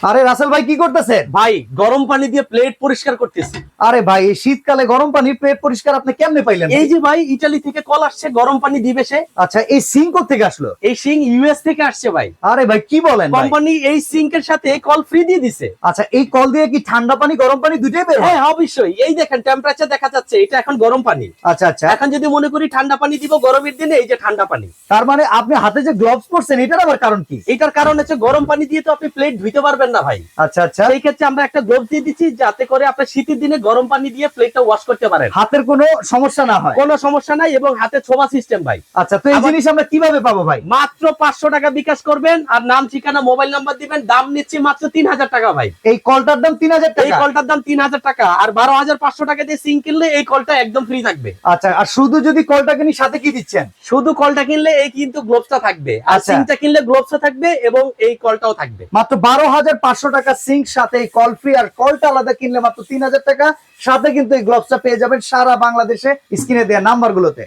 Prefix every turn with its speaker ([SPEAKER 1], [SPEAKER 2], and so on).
[SPEAKER 1] আরে রাসেল ভাই কি করতেছেন?
[SPEAKER 2] ভাই গরম পানি দিয়ে প্লেট পরিষ্কার করতেছি।
[SPEAKER 1] আরে ভাই এই শীতকালে গরম পানি প্লেট পরিষ্কার আপনি কেমনে পাইলেন?
[SPEAKER 2] এই যে ভাই ইতালি থেকে কল আসছে গরম পানি দিবে সে।
[SPEAKER 1] আচ্ছা, এই সিঙ্ক থেকে আসলো?
[SPEAKER 2] এই সিং ইউএস থেকে আসছে ভাই।
[SPEAKER 1] আরে ভাই কি বলেন ভাই?
[SPEAKER 2] কোম্পানি এই সিঙ্কের সাথে কল ফ্রি দিয়ে দিছে।
[SPEAKER 1] আচ্ছা, এই কল দিয়ে কি ঠান্ডা পানি গরম পানি দুটোই বের হয়?
[SPEAKER 2] হ্যাঁ অবশ্যই, এই দেখেন টেম্পারেচার দেখা যাচ্ছে, এটা এখন গরম পানি।
[SPEAKER 1] আচ্ছা আচ্ছা,
[SPEAKER 2] এখন যদি মনে করি ঠান্ডা পানি দিব গরমের দিনে, এই যে ঠান্ডা পানি।
[SPEAKER 1] তার মানে আপনি হাতে যে গ্লাভস পরছেন এটার আবার কারণ কি?
[SPEAKER 2] এটার কারণ হচ্ছে গরম পানি দিয়ে তো আপনি প্লেট ধুইতে পারবেন না ভাই।
[SPEAKER 1] আচ্ছা আচ্ছা,
[SPEAKER 2] সেই ক্ষেত্রে আমরা একটা গ্লোভস দিয়ে দিচ্ছি, যাতে করে আপনি শীতের দিনে গরম পানি দিয়ে প্লেটটা ওয়াশ করতে পারেন,
[SPEAKER 1] হাতের কোনো সমস্যা না হয়।
[SPEAKER 2] কোনো সমস্যা নাই, এবং হাতে ছোঁয়া সিস্টেম ভাই।
[SPEAKER 1] আচ্ছা, তো এই
[SPEAKER 2] আবার-
[SPEAKER 1] জিনিস আমরা কিভাবে পাবো ভাই?
[SPEAKER 2] মাত্র 500 টাকা বিকাশ করবেন, আর নাম ঠিকানা মোবাইল নাম্বার দিবেন, দাম নিচ্ছি মাত্র 3000 টাকা ভাই।
[SPEAKER 1] এই কলটার দাম 3000
[SPEAKER 2] এই
[SPEAKER 1] টাকা?
[SPEAKER 2] কলটার দাম 3000 টাকা, আর 12500 টাকা দিয়ে সিং কিনলে এই কলটা একদম ফ্রি থাকবে।
[SPEAKER 1] আচ্ছা, আর শুধু যদি কলটা কিনি সাথে কি দিচ্ছেন?
[SPEAKER 2] শুধু কলটা কিনলে এই কিন্তু গ্লোভসটা থাকবে, আর
[SPEAKER 1] আচ্ছা।
[SPEAKER 2] সিংটা কিনলে গ্লোভসটা থাকবে এবং এই কলটাও থাকবে।
[SPEAKER 1] মাত্র 12,500 টাকা সিঙ্ক, সাথে এই কল ফ্রি, আর কলটা আলাদা কিনলে মাত্র 3000 টাকা, সাথে কিন্তু এই গ্লাভসটা পেয়ে যাবেন সারা বাংলাদেশে স্ক্রিনে দেওয়া নাম্বার গুলোতে।